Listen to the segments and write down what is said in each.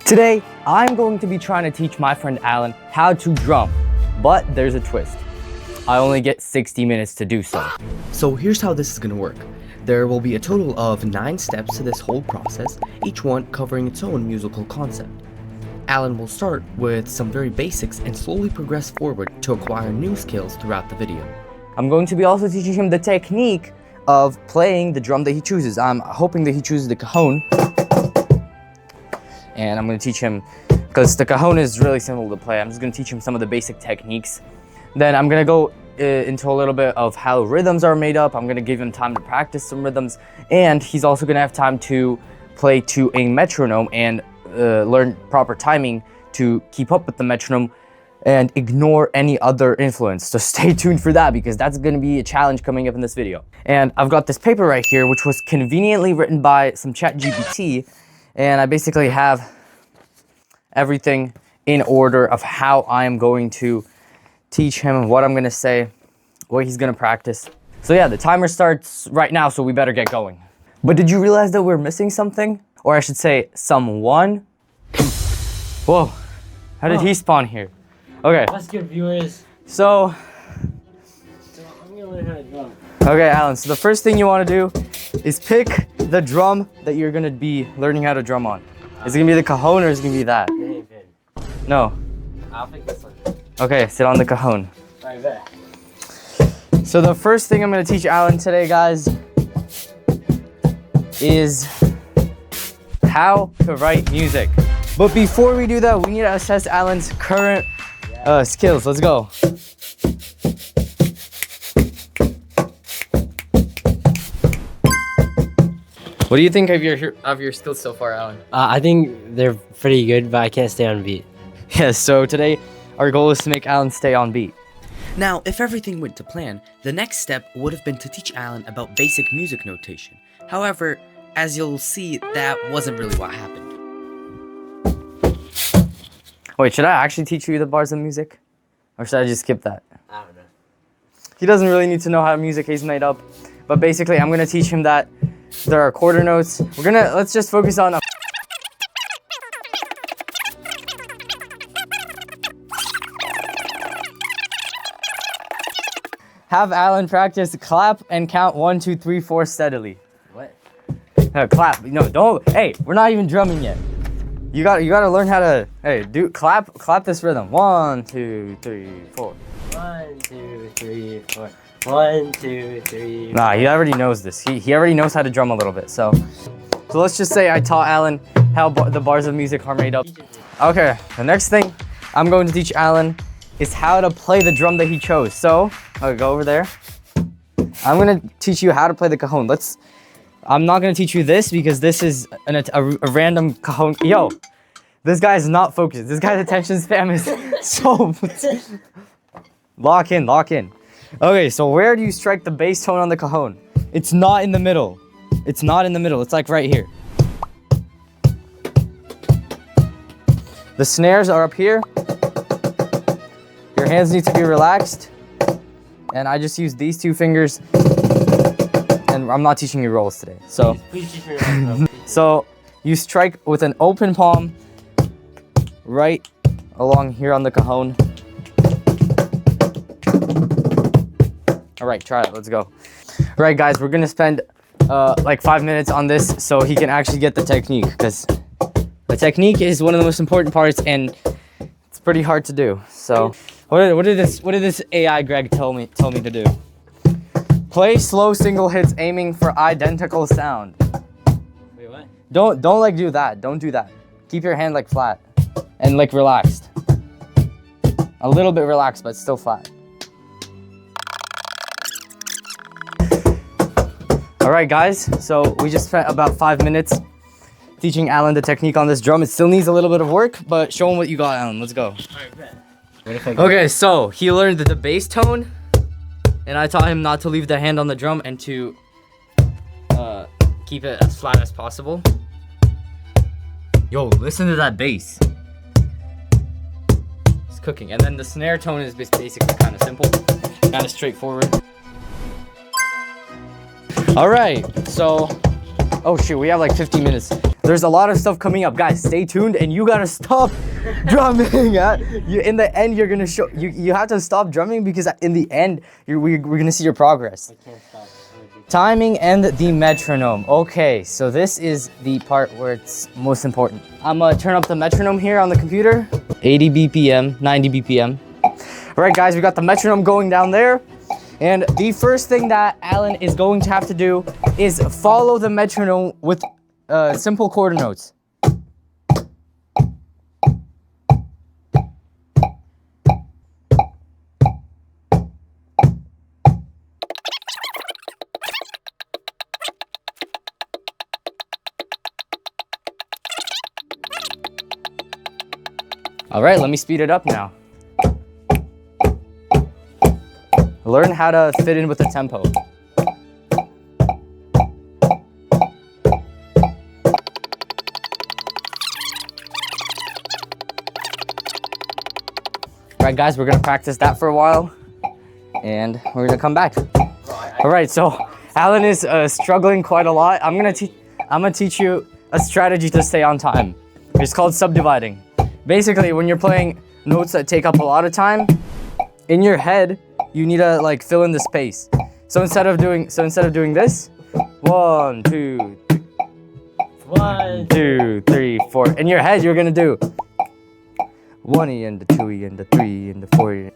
Today, I'm going to be trying to teach my friend Alan how to drum, but there's a twist. I only get 60 minutes to do so. So here's how this is gonna work. There will be a total of 9 steps to this whole process, each one covering its own musical concept. Alan will start with some very basics and slowly progress forward to acquire new skills throughout the video. I'm going to be also teaching him the technique of playing the drum that he chooses. I'm hoping that he chooses the cajon. And I'm going to teach him, because the cajon is really simple to play, I'm just going to teach him some of the basic techniques. Then I'm going to go into a little bit of how rhythms are made up. I'm going to give him time to practice some rhythms. And he's also going to have time to play to a metronome and learn proper timing to keep up with the metronome and ignore any other influence. So stay tuned for that, because that's going to be a challenge coming up in this video. And I've got this paper right here, which was conveniently written by some ChatGPT. And I basically have everything in order of how I am going to teach him, what I'm going to say, what he's going to practice. So yeah, the timer starts right now, so we better get going. But did you realize that we're missing something? Or I should say, someone? Whoa, how did he spawn here? Okay. Let's give viewers. So I'm gonna learn how to drum. Okay, Alan, so the first thing you want to do is pick the drum that you're going to be learning how to drum on. Is it going to be the cajon or is it going to be that? No. I'll pick this one. Okay, sit on the cajon. Right there. So the first thing I'm going to teach Alan today, guys, is how to write music. But before we do that, we need to assess Alan's current skills. Let's go. What do you think of your skills so far, Alan? I think they're pretty good, but I can't stay on beat. Yes, so today our goal is to make Alan stay on beat. Now, if everything went to plan, the next step would have been to teach Alan about basic music notation. However, as you'll see, that wasn't really what happened. Wait, should I actually teach you the bars of music? Or should I just skip that? I don't know. He doesn't really need to know how music is made up. But basically, I'm gonna teach him that there are quarter notes. Let's just focus on have Alan practice clap and count 1, 2, 3, 4 steadily. What? Clap. No, don't. Hey, we're not even drumming yet. You gotta learn how to. Hey, clap this rhythm. 1, 2, 3, 4. 1, 2, 3, 4. 1, 2, 3. Nah, he already knows this. He already knows how to drum a little bit. So let's just say I taught Alan how the bars of music are made up. Okay, the next thing I'm going to teach Alan is how to play the drum that he chose. So I'll go over there. I'm gonna teach you how to play the cajon. I'm not gonna teach you this because this is a random cajon. Yo, this guy is not focused. This guy's attention span is so. Lock in. Okay, so where do you strike the bass tone on the cajon? It's not in the middle. It's like right here. The snares are up here. Your hands need to be relaxed. And I just use these 2 fingers. And I'm not teaching you rolls today. So, Please teach me rolls. so you strike with an open palm right along here on the cajon. All right, try it. Let's go. All right, guys, we're gonna spend like 5 minutes on this so he can actually get the technique, because the technique is one of the most important parts and it's pretty hard to do. So, what did this AI Greg tell me to do? Play slow single hits aiming for identical sound. Wait, what? Don't like do that. Don't do that. Keep your hand like flat and like relaxed. A little bit relaxed, but still flat. All right, guys, so we just spent about 5 minutes teaching Alan the technique on this drum. It still needs a little bit of work, but show him what you got, Alan. Let's go. Okay, so he learned the bass tone, and I taught him not to leave the hand on the drum and to keep it as flat as possible. Yo, listen to that bass. It's cooking. And then the snare tone is basically kind of simple, kind of straightforward. All right, so, oh shoot, we have like 15 minutes. There's a lot of stuff coming up, guys. Stay tuned, and you gotta stop drumming. In the end, you're gonna show you have to stop drumming because in the end, we're gonna see your progress. I can't stop. Timing and the metronome. Okay, so this is the part where it's most important. I'm gonna turn up the metronome here on the computer. 80 BPM, 90 BPM. All right, guys, we got the metronome going down there. And the first thing that Alan is going to have to do is follow the metronome with simple quarter notes. All right, let me speed it up now. Learn how to fit in with the tempo. All right, guys, we're gonna practice that for a while, and we're gonna come back. All right, so Alan is struggling quite a lot. I'm gonna teach you a strategy to stay on time. It's called subdividing. Basically, when you're playing notes that take up a lot of time, in your head, you need to like fill in the space. So instead of doing this, 1, 2, 3, 1, 2, 3, 4. In your head, you're gonna do 1 E and the 2 E and the 3 E and the 4 E.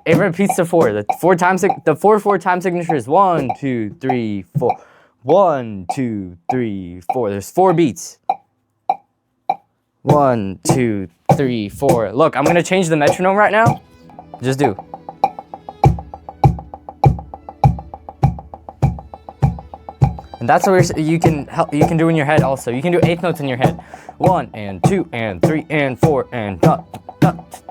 It repeats the 4. The 4 time signature is 1, 2, 3, 4. 1, 2, 3, 4. There's 4 beats. 1, 2, 3, 4. Look, I'm gonna change the metronome right now. Just do. And that's what you can do in your head also. You can do 8 notes in your head. 1 and 2 and 3 and 4 and dot dot.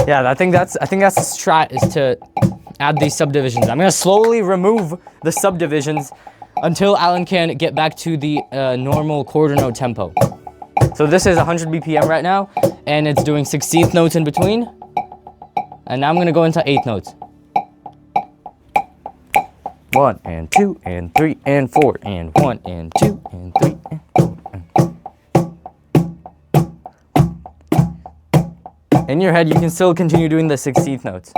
Yeah, I think that's the strat, is to add these subdivisions. I'm gonna slowly remove the subdivisions until Alan can get back to the normal quarter note tempo. So this is 100 BPM right now, and it's doing 16th notes in between. And now I'm gonna go into 8th notes. 1 and 2 and 3 and 4 and 1 and 2 and 3 and 4. In your head, you can still continue doing the 16th notes.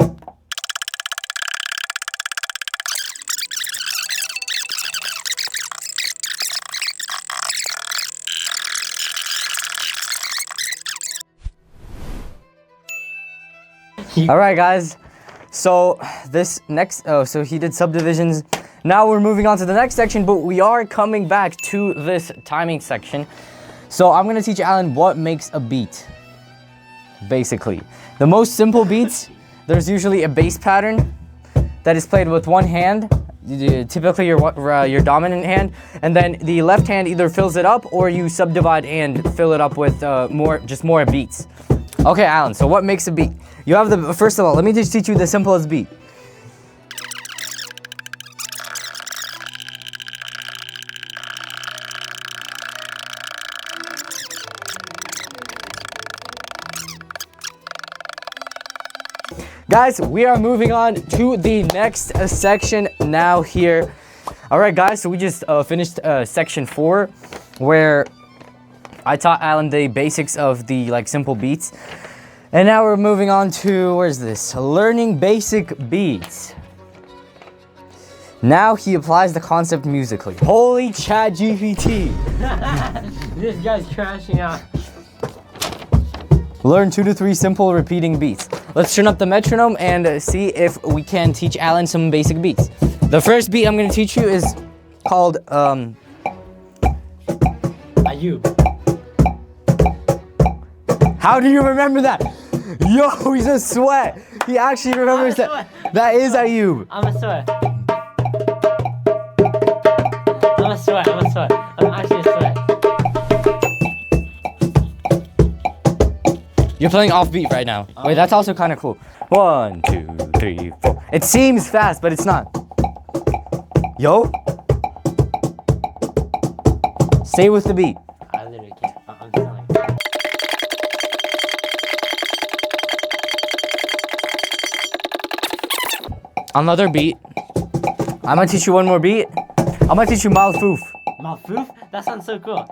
All right, guys. So this next, so he did subdivisions. Now we're moving on to the next section, but we are coming back to this timing section. So I'm gonna teach Alan what makes a beat. Basically, the most simple beats, there's usually a bass pattern that is played with one hand, typically your dominant hand, and then the left hand either fills it up or you subdivide and fill it up with more beats. Okay, Alan, so what makes a beat? You have the, first of all, let me just teach you the simplest beat. Guys, we are moving on to the next section now here. All right, guys, so we just finished section 4, where I taught Alan the basics of the simple beats. And now we're moving on to, where's this? Learning basic beats. Now he applies the concept musically. Holy Chat GPT. This guy's crashing out. Learn 2 to 3 simple repeating beats. Let's turn up the metronome and see if we can teach Alan some basic beats. The first beat I'm gonna teach you is called Ayub. How do you remember that? Yo, he's a sweat. He actually remembers that. That is Ayub. I'm a sweat. I'm a sweat. I'm actually a sweat. You're playing off beat right now. Wait, that's also kind of cool. 1, 2, 3, 4. It seems fast, but it's not. Yo. Stay with the beat. I literally can't. I'm telling. Another beat. I'm gonna teach you one more beat. I'm gonna teach you Malfoof. Malfoof? That sounds so cool.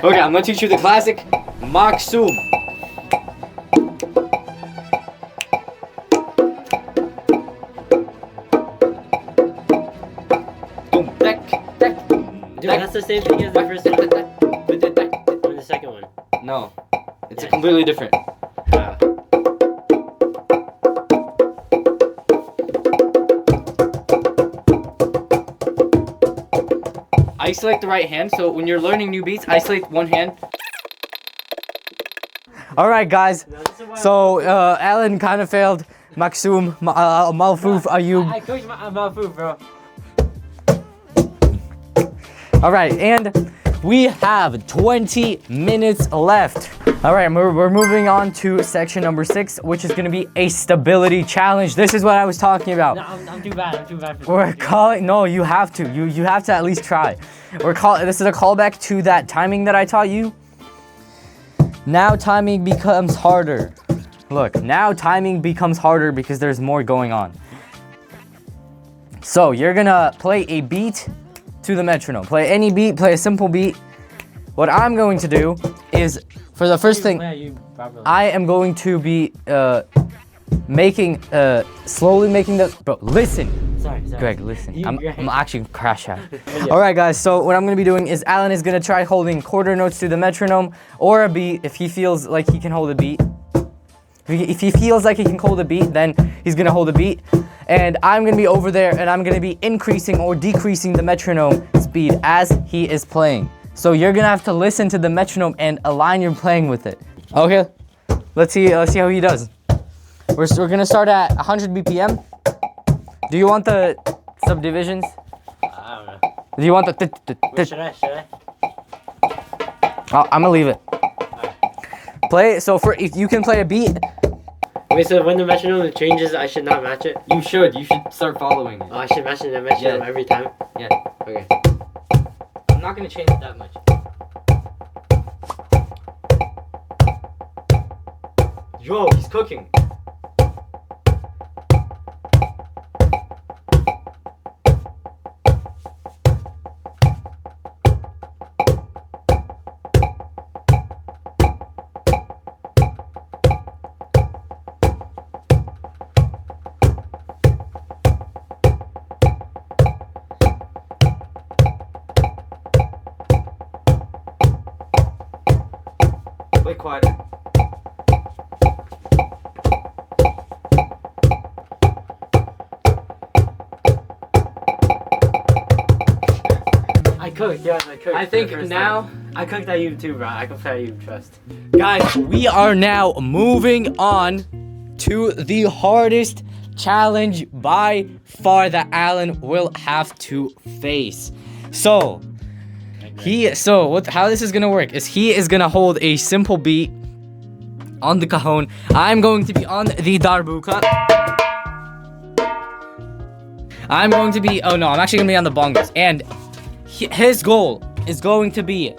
Okay, I'm gonna teach you the classic Maksum. Dude, that's the same thing as the first one. Or the second one. No, it's Yeah. completely different. Isolate the right hand, so when you're learning new beats, isolate one hand. All right, guys. So Alan kind of failed. Maksum, Malfoof, Ayub. I coached Malfoof, bro. All right, and we have 20 minutes left. All right, we're moving on to section number 6, which is gonna be a stability challenge. This is what I was talking about. No, I'm too bad. I'm too bad for We're calling, no, you have to. You have to at least try. This is a callback to that timing that I taught you. Now timing becomes harder. Look, now timing becomes harder because there's more going on. So you're gonna play a beat to the metronome. Play any beat, play a simple beat. What I'm going to do is, for the first thing, I am going to be slowly making the, bro, listen. Sorry. Greg, listen. You're I'm actually crash out. All right, guys. So what I'm gonna be doing is Alan is gonna try holding quarter notes to the metronome or a beat if he feels like he can hold a beat. If he feels like he can hold a beat, then he's gonna hold a beat. And I'm gonna be over there and I'm gonna be increasing or decreasing the metronome speed as he is playing. So you're gonna have to listen to the metronome and align your playing with it. Okay. Let's see how he does. We're gonna start at 100 BPM. Do you want the subdivisions? I don't know. Do you want the Wait, should I? I'm gonna leave it. Play, so if you can play a beat. Wait, so when the metronome changes, I should not match it? You should start following it. Oh, I should match the metronome every time? Yeah. Okay. I'm not gonna change it that much. Yo, he's cooking. Play quiet. I cooked, yes, I cooked. I for think the first now- time. I cooked at you too, bro. I can play you, trust. Guys, we are now moving on to the hardest challenge by far that Alan will have to face. So, how this is gonna work is he is gonna hold a simple beat on the cajon. I'm going to be on the darbuka. I'm actually gonna be on the bongos. And his goal is going to be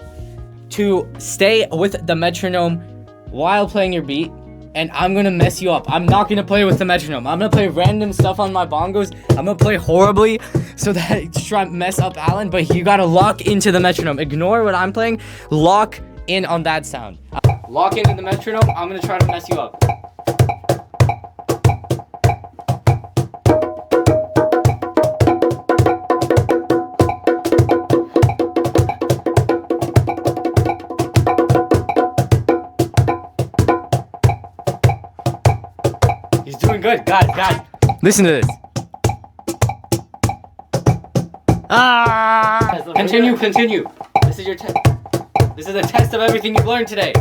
to stay with the metronome while playing your beat. And I'm gonna mess you up. I'm not gonna play with the metronome. I'm gonna play random stuff on my bongos. I'm gonna play horribly so that to try and mess up Alan, but you gotta lock into the metronome. Ignore what I'm playing. Lock in on that sound. Lock into the metronome. I'm gonna try to mess you up. He's doing doing good. Guys. Listen to this. Ah! Continue. This is your test. This is a test of everything you've learned today.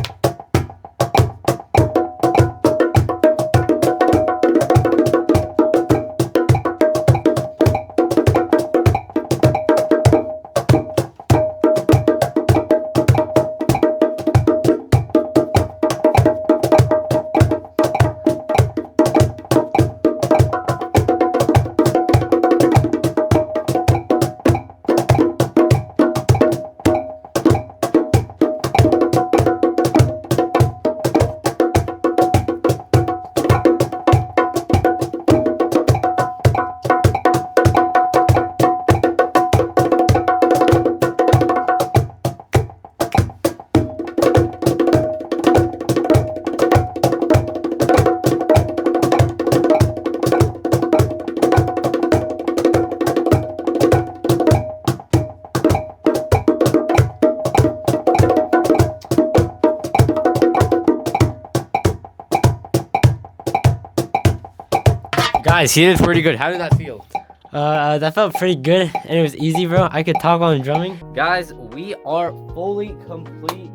Guys, He did pretty good. How did that feel? that felt pretty good, and it was easy, bro. I could talk on drumming. Guys, we are fully complete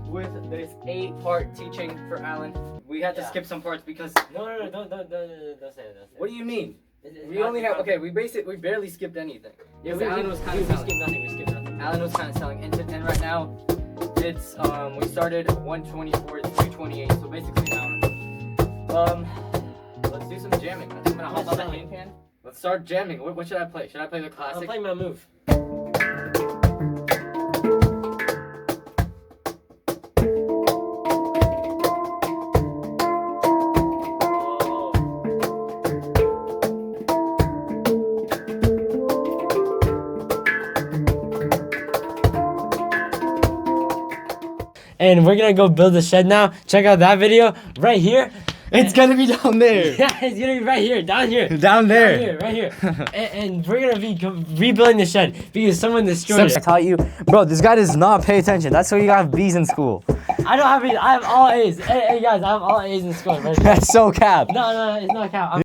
with this 8-part teaching for Alan. We had to skip some parts because. No, don't say it. What do you mean? We only have we barely skipped anything. Yeah, Alan was kind of we skipped nothing. Alan was kind of selling, and right now it's we started 1:24 to 2:28, so basically an hour. Let's do some jamming. I think I'm gonna hop on the hand pan. Let's start jamming. What should I play? Should I play the I'm classic? playing my move. And we're gonna go build a shed now. Check out that video right here. It's gonna be down there. Yeah, it's gonna be right here, down here. Down there. Right here. and we're gonna be rebuilding the shed because someone destroyed I it. taught you, bro. This guy does not pay attention. That's why you got B's in school. I don't have it. I have all A's. Hey guys, I have all A's in school. Right? That's so cap. No, it's not count.